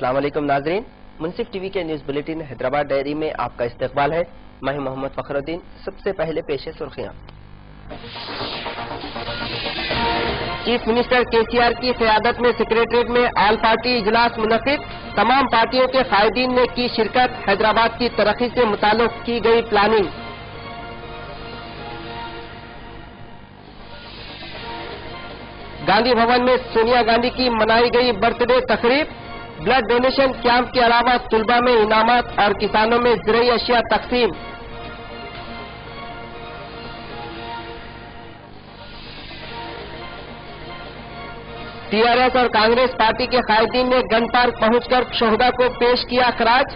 السلام علیکم ناظرین، منصف ٹی وی کے نیوز بلیٹن حیدرآباد ڈائری میں آپ کا استقبال ہے۔ میں محمد فخر الدین۔ سب سے پہلے پیش سرخیاں۔ چیف منسٹر KCR کی قیادت میں سیکریٹریٹ میں آل پارٹی اجلاس منعقد، تمام پارٹیوں کے قائدین نے کی شرکت، حیدرآباد کی ترقی سے متعلق کی گئی پلاننگ۔ گاندھی بھون میں سونیا گاندھی کی منائی گئی برتھ ڈے تقریب، بلڈ ڈونیشن کیمپ کے علاوہ طلباء میں انعامات اور کسانوں میں زرعی اشیاء تقسیم۔ TRS اور کانگریس پارٹی کے قائدین نے گن پارک پہنچ کر شہداء کو پیش کیا خراج،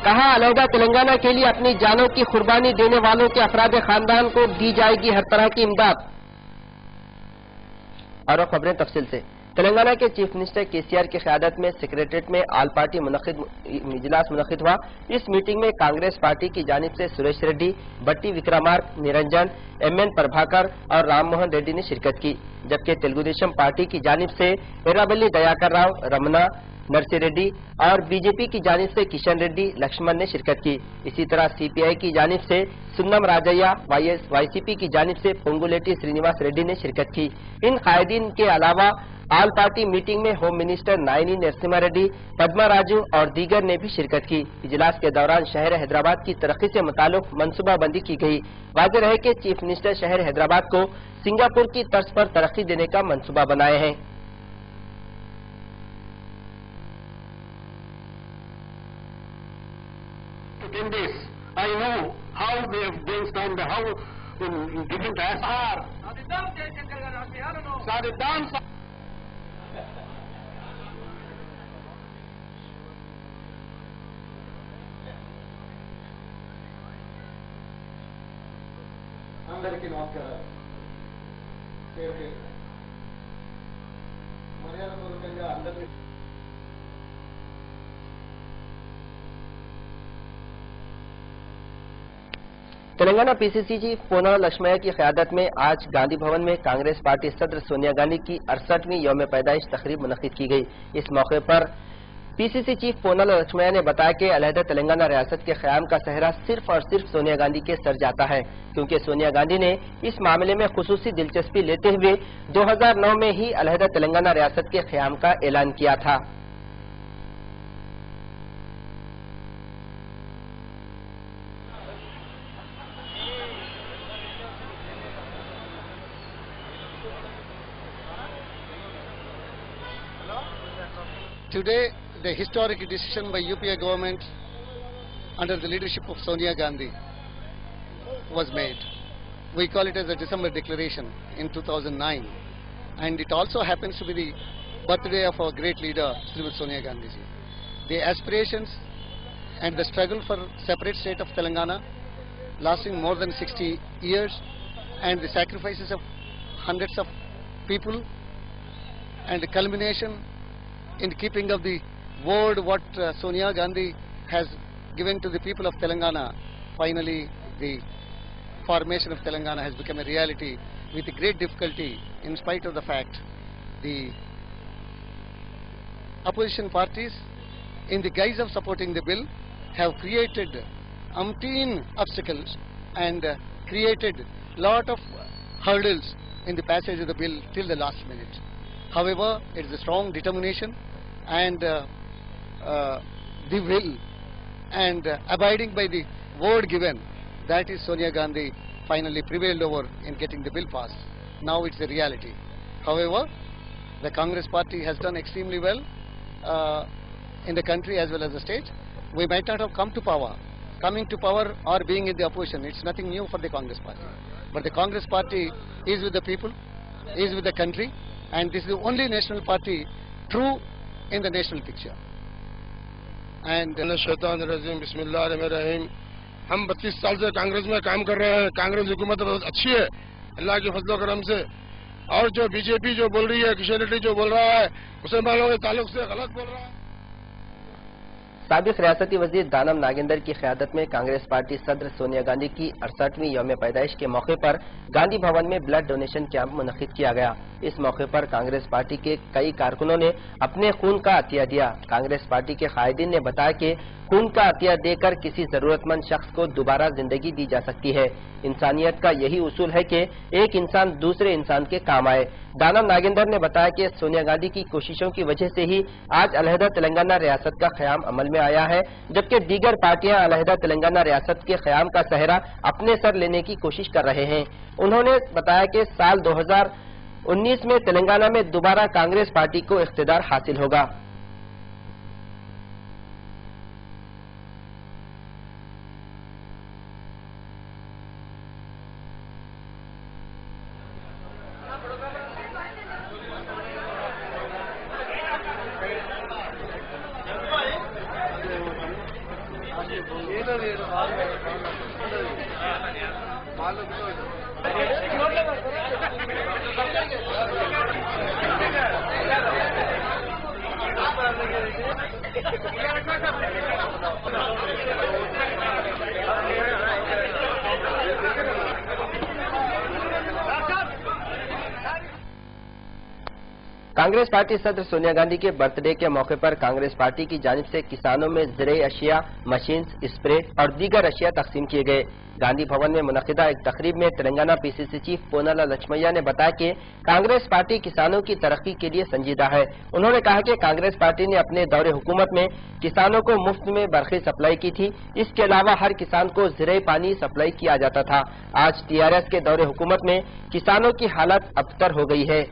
کہا علیحدہ تلنگانہ کے لیے اپنی جانوں کی قربانی دینے والوں کے افراد خاندان کو دی جائے گی ہر طرح کی امداد۔ اور خبریں تفصیل سے۔ تلنگانہ کے چیف منسٹر KCR کی قیادت میں سیکریٹریٹ میں آل پارٹی اجلاس منعقد ہوا۔ اس میٹنگ میں کانگریس پارٹی کی جانب سے سریش ریڈی، بٹی وکرمارک، نرنجن، MN پربھاکر اور رام موہن ریڈی نے شرکت کی، جبکہ تلگو دیشم پارٹی کی جانب سے ایرابلی دیاکر راؤ، رمنا، نرسی ریڈی اور BJP کی جانب سے کشن ریڈی، لکشمن نے شرکت کی۔ اسی طرح CPI کی جانب سے سنم راجیا، YCP کی جانب سے پونگولیٹی سرینیواس ریڈی نے شرکت کی۔ ان قائدین کے علاوہ آل پارٹی میٹنگ میں ہوم منسٹر نائنی نرسمہ ریڈی، پدما راجو اور دیگر نے بھی شرکت کی۔ اجلاس کے دوران شہر حیدرآباد کی ترقی سے متعلق منصوبہ بندی کی گئی۔ واضح رہے کہ چیف منسٹر شہر حیدرآباد کو سنگاپور کی طرز پر ترقی دینے کا منصوبہ بنائے ہیں۔ In this, I know how they have been done, how different SR. Sadidam. అందరికీ నమస్కారం। మర్యాదపూర్వకంగా అందరినీ تلنگانہ PCC چیف پونال لکشمیا کی قیادت میں آج گاندھی بھون میں کانگریس پارٹی صدر سونیا گاندھی کی 68ویں یوم پیدائش تقریب منعقد کی گئی۔ اس موقع پر PCC چیف پونال لکشمیا نے بتایا کہ علیحدہ تلنگانہ ریاست کے قیام کا سہرا صرف اور صرف سونیا گاندھی کے سر جاتا ہے، کیونکہ سونیا گاندھی نے اس معاملے میں خصوصی دلچسپی لیتے ہوئے 2009 میں ہی علیحدہ تلنگانہ ریاست کے قیام کا اعلان کیا تھا۔ Today, the historic decision by UPA government under the leadership of Sonia Gandhi was made. We call it as a December declaration in 2009, and it also happens to be the birthday of our great leader, Srimati Sonia Gandhi ji. The aspirations and the struggle for separate state of Telangana lasting more than 60 years, and the sacrifices of hundreds of people, and the culmination in keeping of the word what Sonia Gandhi has given to the people of Telangana. Finally, the formation of Telangana has become a reality with great difficulty, in spite of the fact the opposition parties, in the guise of supporting the bill, have created umpteen obstacles and created lot of hurdles in the passage of the bill till the last minute. However, it is a strong determination and the will and abiding by the word given, that is Sonia Gandhi finally prevailed over in getting the bill passed. Now it's a reality. However, the Congress party has done extremely well in the country as well as the state. We might not have come to power. Coming to power or being in the opposition, it's nothing new for the Congress party. But the Congress party is with the people, is with the country, and this is the only national party true in the national picture. And शैतान रजीम बिस्मिल्लाहिर्रहमानिर्रहीम। हम 32 साल से कांग्रेस में काम कर रहे हैं। कांग्रेस हुकूमत बहुत अच्छी है अल्लाह के फजल करम से, और जो BJP जो बोल रही है, किशन रेड्डी जो बोल रहा है, मुसलमानों के ताल्लुक से गलत बोल रहा है। साबिक रियासती वजीर दानम नागेंद्र की क़यादत में कांग्रेस पार्टी सदर सोनिया गांधी की 68वीं यौम पैदाइश के मौके पर गांधी भवन में ब्लड डोनेशन कैंप मुनक्किद किया गया। इस मौके पर कांग्रेस पार्टी के कई कारकुनों ने अपने खून का अतिया दिया। कांग्रेस पार्टी के कायदीन ने बताया कि खून का अतिया देकर किसी जरूरतमंद शख्स को दोबारा जिंदगी दी जा सकती है। इंसानियत का यही उसूल है कि एक इंसान दूसरे इंसान के काम आए। दानम नागेंद्र ने बताया कि सोनिया गांधी की कोशिशों की वजह से ही आज अलहदा तेलंगाना रियासत का क़याम अमल में आया है, जबकि दीगर पार्टियां अलहदा तेलंगाना रियासत के क़याम का सहरा अपने सर लेने की कोशिश कर रहे हैं। उन्होंने बताया कि साल 2019 में तेलंगाना में दोबारा कांग्रेस पार्टी को इख्तिदार हासिल होगा। कांग्रेस पार्टी सदर सोनिया गांधी के बर्थडे के मौके पर कांग्रेस पार्टी की जानिब से किसानों में ज़राई अशिया, मशीन्स, स्प्रे और दीगर अशिया तकसीम किए गए। गांधी भवन में मुनक़िदा एक तकरीब में तेलंगाना पीसीसी चीफ पोनाला लक्ष्मैया ने बताया कि कांग्रेस पार्टी किसानों की तरक्की के लिए संजीदा है। उन्होंने कहा कि कांग्रेस पार्टी ने अपने दौरे हुकूमत में किसानों को मुफ्त में बरखी सप्लाई की थी। इसके अलावा हर किसान को ज़राई पानी सप्लाई किया जाता था। आज TRS के दौरे हुकूमत में किसानों की हालत अबतर हो गई है।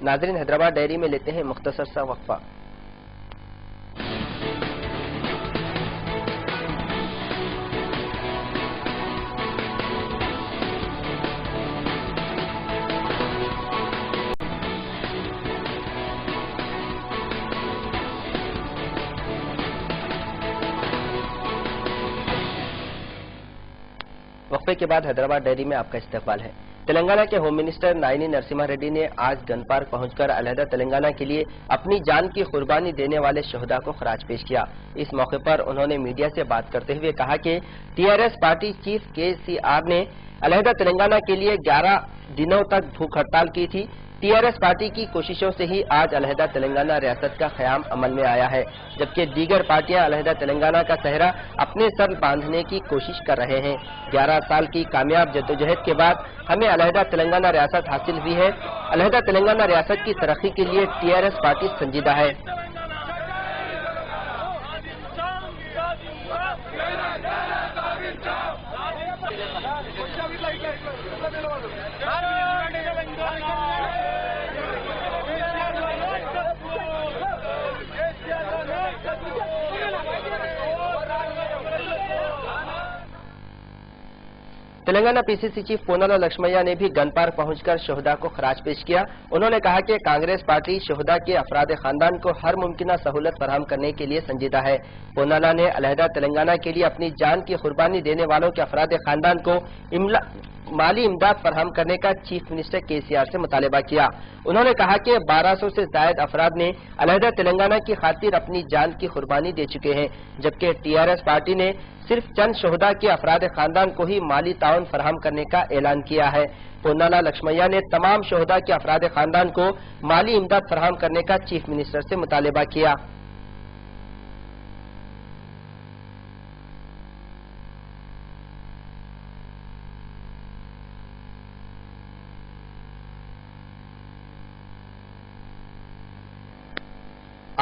नाज़रीन, हैदराबाद डायरी में लेते हैं मुख्तसर सा वक्फा। वक्फे के बाद हैदराबाद डायरी में आपका इस्तकबाल है। तेलंगाना के होम मिनिस्टर नायनी नरसिम्हा रेड्डी ने आज गन पार्क पहुंचकर अलहदा तेलंगाना के लिए अपनी जान की कुर्बानी देने वाले शहदा को खराज पेश किया। इस मौके पर उन्होंने मीडिया से बात करते हुए कहा कि TRS पार्टी चीफ KCR ने अलहदा तेलंगाना के लिए 11 दिनों तक भूख हड़ताल की थी। TRS पार्टी की कोशिशों से ही आज अलहदा तेलंगाना रियासत का क़याम अमल में आया है, जबकि दीगर पार्टियां अलहदा तेलंगाना का सहरा अपने सर बांधने की कोशिश कर रहे हैं। 11 साल की कामयाब जद्दोजहद के बाद हमें अलहदा तेलंगाना रियासत हासिल हुई है। अलहदा तेलंगाना रियासत की तरक्की के लिए TRS पार्टी संजीदा है। तेलंगाना PCC चीफ पोनाला लक्ष्मैया ने भी गन पार्क पहुंचकर शहदा को खराज पेश किया। उन्होंने कहा कि कांग्रेस पार्टी शहदा के अफराद खानदान को हर मुमकिन सहूलत फराहम करने के लिए संजीदा है। पोनाला ने अलहदा तेलंगाना के लिए अपनी जान की कुर्बानी देने वालों के अफराद खानदान को माली इमदाद फराहम करने का चीफ मिनिस्टर KCR से मुतालबा किया। उन्होंने कहा कि 1200 से जायद अफराद ने अलहदा तेलंगाना की खातिर अपनी जान की कुर्बानी दे चुके हैं, जबकि TRS पार्टी ने सिर्फ चंद शहदा के अफराद खानदान को ही माली ताउन फराहम करने का ऐलान किया है। पोनाला लक्ष्मैया ने तमाम शहदा के अफराद खानदान को माली इमदाद फराहम करने का चीफ मिनिस्टर से मुतालबा किया।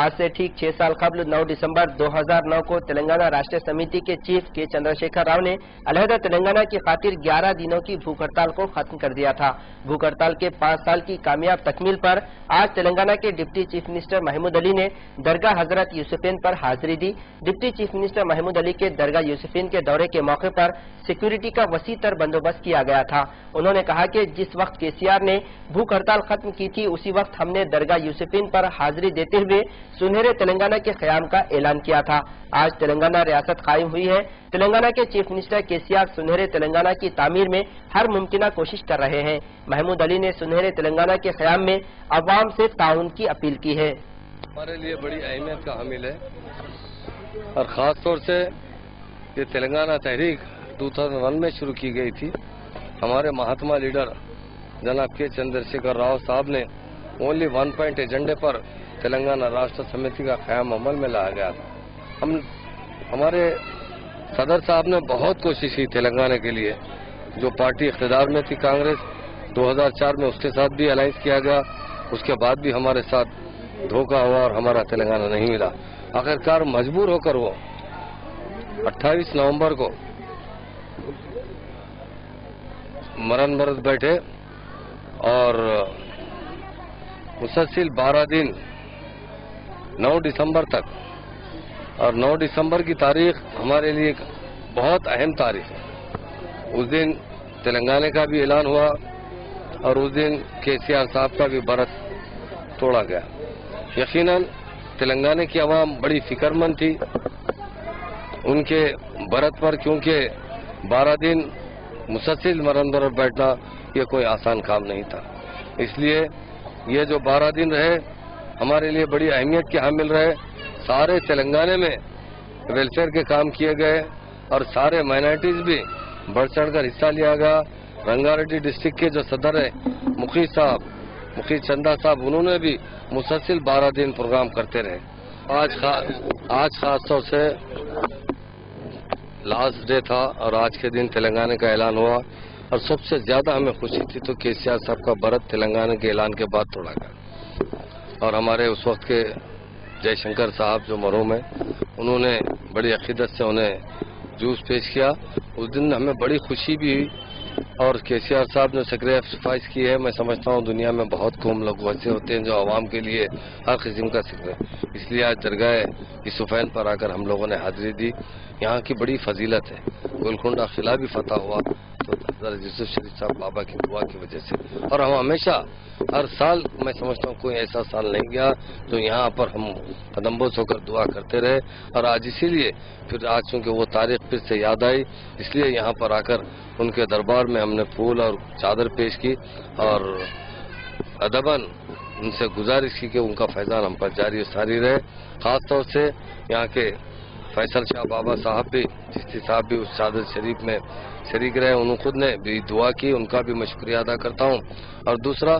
आज से ठीक 6 साल कबल 9 दिसंबर 2009 को तेलंगाना राष्ट्रीय समिति के चीफ के चंद्रशेखर राव ने अलहदा तेलंगाना की खातिर 11 दिनों की भूख हड़ताल को खत्म कर दिया था। भूख हड़ताल के 5 साल की कामयाब तकमील पर आज तेलंगाना के deputy chief minister Mahmood Ali ने दरगाह हजरत यूसुफीन पर हाजिरी दी। Deputy chief minister Mahmood Ali के दरगाह यूसुफीन के दौरे के मौके पर सिक्योरिटी का वसी तर बंदोबस्त किया गया था। उन्होंने कहा कि जिस वक्त केसीआर ने भूख हड़ताल खत्म की थी उसी वक्त हमने दरगाह यूसुफीन पर हाजिरी देते हुए सुनहरे तेलंगाना के क़याम का ऐलान किया था। आज तेलंगाना रियासत कायम हुई है। तेलंगाना के चीफ मिनिस्टर केसीआर सुनहरे तेलंगाना की तामीर में हर मुमकिन कोशिश कर रहे हैं। महमूद अली ने सुनहरे तेलंगाना के क़याम में अवाम से ताउन की अपील की है। हमारे लिए बड़ी अहमियत का हामिल है और ख़ास तौर से ये तेलंगाना तहरीक 2001 में शुरू की गई थी। हमारे महात्मा लीडर जनाब के चंद्रशेखर राव साहब ने ओनली 1 पॉइंट एजेंडे पर तेलंगाना राष्ट्र समिति का क़याम अमल में लाया गया था। हमारे सदर साहब ने बहुत कोशिश की तेलंगाना के लिए। जो पार्टी इक़्तिदार में थी कांग्रेस, 2004 में उसके साथ भी अलायंस किया गया, उसके बाद भी हमारे साथ धोखा हुआ और हमारा तेलंगाना नहीं मिला। आखिरकार मजबूर होकर वो 28 नवंबर को मरण भरत बैठे और मुसलसिल 12 दिन 9 दिसंबर तक, और 9 दिसंबर की तारीख हमारे लिए एक बहुत अहम तारीख है। उस दिन तेलंगाना का भी ऐलान हुआ और उस दिन केसीआर साहब का भी व्रत तोड़ा गया। यकीनन तेलंगाना की आवाम बड़ी फिक्रमंद थी उनके व्रत पर, क्योंकि 12 दिन मुसलसिल मरण भरत बैठना ये कोई आसान काम नहीं था। इसलिए ये जो 12 दिन रहे हमारे लिए बड़ी अहमियत के हामिल रहे। सारे तेलंगाना में वेलफेयर के काम किए गए और सारे माइनॉरिटीज भी बढ़ चढ़कर हिस्सा लिया गया। रंगारेड्डी डिस्ट्रिक्ट के जो सदर है मुखी चंदा साहब, उन्होंने भी मुसलसिल 12 दिन प्रोग्राम करते रहे। आज खास तौर से लास्ट डे था और आज के दिन तेलंगाना का ऐलान हुआ और सबसे ज्यादा हमें खुशी थी तो केसीआर साहब का व्रत तेलंगाना के ऐलान के बाद तोड़ा गया। और हमारे उस वक्त के जयशंकर साहब जो मरहूम है, उन्होंने बड़ी अकीदत से उन्हें जूस पेश किया। उस दिन हमें बड़ी खुशी भी हुई। और केसीआर साहब ने सेक्रीफाइस की है। मैं समझता हूँ दुनिया में बहुत कम लोग वैसे होते हैं जो आवाम के लिए हर किस्म का सिक्र, इसलिए आज दरगाह यूसुफैन पर आकर हम लोगों ने हाजिरी दी। यहाँ की बड़ी फजीलत है। गोलकुंडा किला भी फतह हुआ तो हज़रत यूसुफ शरीफ साहब बाबा की दुआ की वजह से। और हम हमेशा हर साल, मैं समझता हूँ कोई ऐसा साल नहीं गया तो यहाँ पर हम कदमबोस होकर दुआ करते रहे। और आज इसीलिए फिर आज चूँकि वो तारीख फिर से याद आई, इसलिए यहाँ पर आकर उनके दरबार में हमने फूल और चादर पेश की और अदबन उनसे गुजारिश की कि उनका फैजान हम पर जारी सारी रहे। खास तौर से यहाँ के फैसल शाह बाबा साहब भी, चिश्ती साहब भी उस चादर शरीफ में शरीक रहे। उन्होंने खुद ने भी दुआ की, उनका भी मैं शुक्रिया अदा करता हूँ। और दूसरा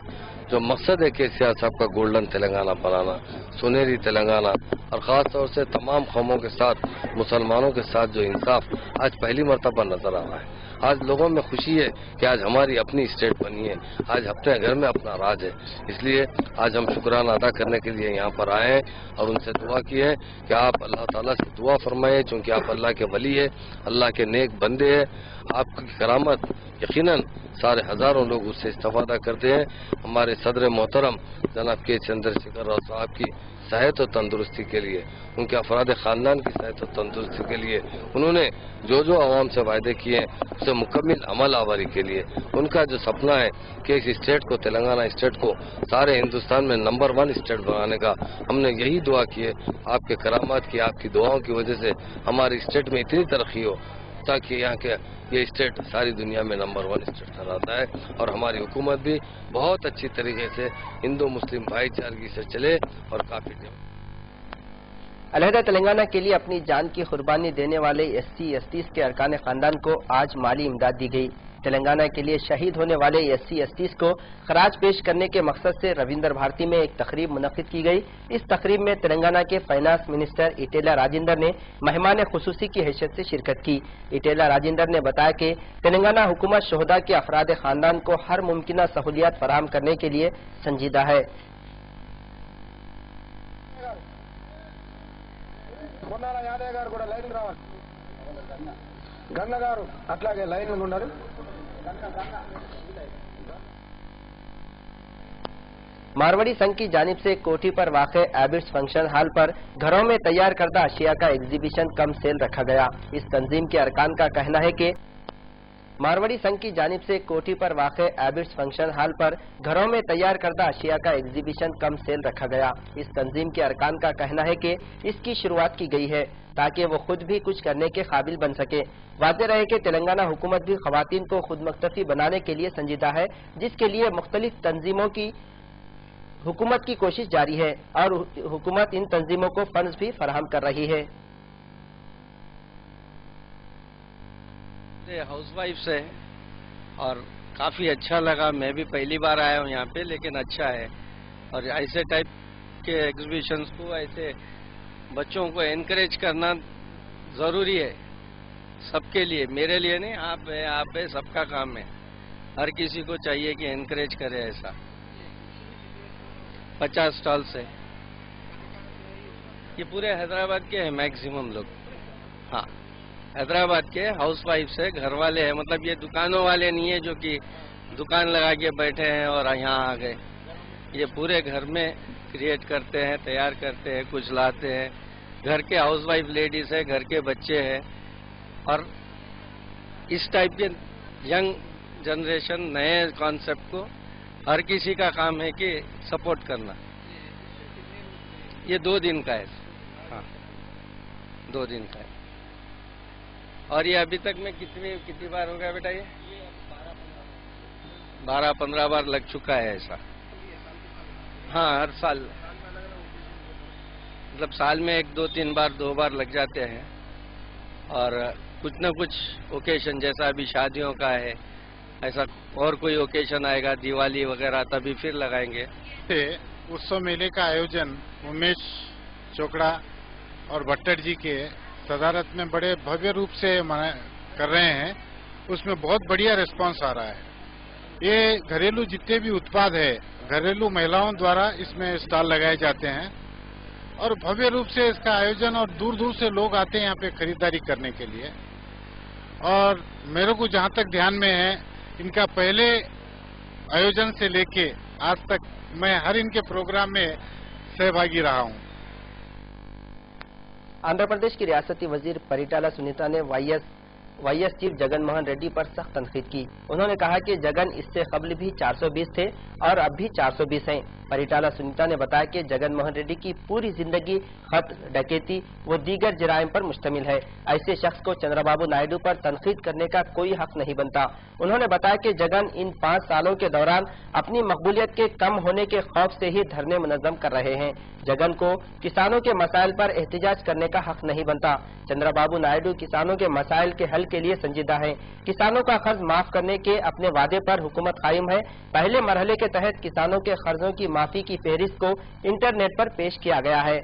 जो मकसद है केसीआर साहब का गोल्डन तेलंगाना बनाना, सुनहरी तेलंगाना, और ख़ास तौर से तमाम कौमों के साथ, मुसलमानों के साथ जो इंसाफ आज पहली मरतबा नजर आ रहा है। आज लोगों में खुशी है कि आज हमारी अपनी स्टेट बनी है, आज अपने घर में अपना राज है। इसलिए आज हम शुक्राना अदा करने के लिए यहाँ पर आए हैं और उनसे दुआ की है कि आप अल्लाह ताला से दुआ फरमाएं, क्योंकि आप अल्लाह के वली है, अल्लाह के नेक बंदे हैं। आपकी करामत यकीनन सारे हजारों लोग उससे इस्तेफादा करते हैं। हमारे सदर मोहतरम जनाब के चंद्रशेखर राव साहब की सेहत और तंदुरुस्ती के लिए, उनके अफराद ख़ानदान की सेहत और तंदुरुस्ती के लिए उन्होंने जो जो आवाम से वायदे किए हैं उसे मुकम्मल अमल आवारी के लिए, उनका जो सपना है कि इस स्टेट को, तेलंगाना स्टेट को सारे हिंदुस्तान में नंबर 1 स्टेट बनाने का, हमने यही दुआ की है। आपके करामात की, आपकी दुआओं की वजह से हमारी स्टेट में इतनी तरक्की हो ताकि यहाँ के ये स्टेट सारी दुनिया में नंबर 1 स्टेट कहलाता है। और हमारी हुकूमत भी बहुत अच्छी तरीके से हिंदू मुस्लिम भाईचारगी से चले और काफी अलहदा तेलंगाना के लिए अपनी जान की कुर्बानी देने वाले SC/STs के अरकान खानदान को आज माली इमदाद दी गई। तेलंगाना के लिए शहीद होने वाले SC/STs को खराज पेश करने के मकसद से रविंद्र भारती में एक तकरीब मुनक्किद की गई। इस तकरीब में तेलंगाना के फाइनेंस मिनिस्टर इटेला राजेंद्र ने मेहमान खुसूसी की हैसियत से शिरकत की। इटेला राजेंद्र ने बताया कि तेलंगाना हुकूमत शोहदा के अफराद खानदान को हर मुमकिन सहूलियात फराहम करने के लिए संजीदा है। పొన్నాల యాదయ్య గారు కూడా లైన్ రావాలి. గన్న గారు అట్లాగే లైన్ ఉన్నారు. मारवाड़ी संघ की जानिब से कोठी पर वाक़े एबिट्स फंक्शन हॉल पर घरों में तैयार करदा अशिया का एग्जीबिशन कम सेल रखा गया। इस तंजीम के अरकान का कहना है कि मारवाड़ी संघ की जानिब से कोठी पर वाक़े एबिट्स फंक्शन हॉल पर घरों में तैयार करदा अशिया का एग्जीबिशन कम सेल रखा गया। इस तंजीम के अरकान का कहना है कि इसकी शुरुआत की गई है ताकि वो खुद भी कुछ करने के काबिल बन सके। वाज़ेह रहे कि तेलंगाना हुकूमत भी खवातीन को खुद मुख्तफी बनाने के लिए संजीदा है, जिसके लिए मुख्तलिफ तंजीमों की हुकूमत की कोशिश जारी है और हुकूमत इन तंजीमों को फंड्स भी फराहम कर रही है। हाउस वाइफ से और काफ़ी अच्छा लगा। मैं भी पहली बार आया हूँ यहाँ पे, लेकिन अच्छा है। और ऐसे टाइप के एग्जीबिशंस को, ऐसे बच्चों को एनकरेज करना ज़रूरी है सबके लिए, मेरे लिए नहीं। आप है सबका काम है, हर किसी को चाहिए कि एनकरेज करे ऐसा। 50 स्टॉल से ये पूरे हैदराबाद के हैं मैक्सिमम लोग। हाँ, हैदराबाद के हाउस वाइफ से घर वाले हैं, मतलब ये दुकानों वाले नहीं है जो कि दुकान लगा के बैठे हैं और यहाँ आ गए। ये पूरे घर में क्रिएट करते हैं, तैयार करते हैं, कुछ लाते हैं। घर के हाउस वाइफ लेडीज है, घर के बच्चे हैं, और इस टाइप के यंग जनरेशन नए कॉन्सेप्ट को हर किसी का काम है कि सपोर्ट करना। ये 2 दिन का है। हाँ, 2 दिन का है। और ये अभी तक में कितनी बार हो गया बेटा? ये 12-15 बार लग चुका है ऐसा। हाँ, हर साल, मतलब साल में 1-2-3 बार 2 बार लग जाते हैं। और कुछ न कुछ ओकेशन, जैसा अभी शादियों का है, ऐसा और कोई ओकेशन आएगा, दिवाली वगैरह, तभी फिर लगाएंगे। उत्सव मेले का आयोजन उमेश चोकड़ा और भट्टर जी के सदारत में बड़े भव्य रूप से कर रहे हैं। उसमें बहुत बढ़िया रिस्पांस आ रहा है। ये घरेलू जितने भी उत्पाद है, घरेलू महिलाओं द्वारा इसमें स्टॉल लगाए जाते हैं और भव्य रूप से इसका आयोजन, और दूर दूर से लोग आते हैं यहाँ पे खरीदारी करने के लिए। और मेरे को जहाँ तक ध्यान में है, इनका पहले आयोजन से लेके आज तक मैं हर इनके प्रोग्राम में सहभागी रहा हूँ। आंध्र प्रदेश की रियासती वजीर परिटाला सुनीता ने वाईएस चीफ जगन मोहन रेड्डी पर सख्त तनकीद की। उन्होंने कहा कि जगन इससे कबल भी 420 थे और अब भी 420 हैं। परिटाला सुनीता ने बताया कि जगन मोहन रेड्डी की पूरी जिंदगी खत, डकैती व दीगर जराइम पर मुश्तमिल है। ऐसे शख्स को चंद्रबाबू नायडू पर तनकीद करने का कोई हक नहीं बनता। उन्होंने बताया कि जगन इन 5 सालों के दौरान अपनी मकबूलियत के कम होने के खौफ से ही धरने मुनज़्ज़म कर रहे हैं। जगन को किसानों के मसाइल पर एहतिजाज करने का हक नहीं बनता। चंद्रबाबू नायडू किसानों के मसाइल के हल के लिए संजीदा है। किसानों का कर्ज माफ करने के अपने वादे पर हुकूमत कायम है। पहले मरहले के तहत किसानों के कर्जों की माफी की फहरिस्त को इंटरनेट पर पेश किया गया है।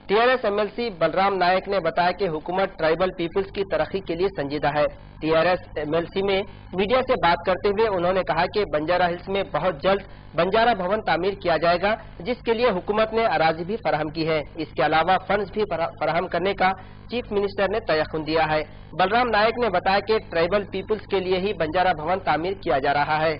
टीआरएस एमएलसी बलराम नायक ने बताया कि हुकूमत ट्राइबल पीपल्स की तरक्की के लिए संजीदा है। टीआरएस एमएलसी में मीडिया से बात करते हुए उन्होंने कहा कि बंजारा हिल्स में बहुत जल्द बंजारा भवन तामीर किया जाएगा, जिसके लिए हुकूमत ने अराजी भी फराहम की है। इसके अलावा फंड्स भी फराहम करने का चीफ मिनिस्टर ने तयख्खुन दिया है। बलराम नायक ने बताया कि ट्राइबल पीपल्स के लिए ही बंजारा भवन तामीर किया जा रहा है।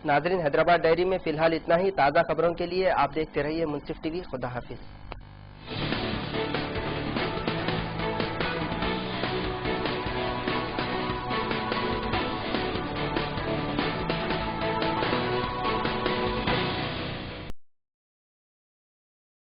नाज़रीन, हैदराबाद डायरी में फिलहाल इतना ही। ताज़ा खबरों के लिए आप देखते रहिए मुंसिफ टीवी। खुदा हाफिज।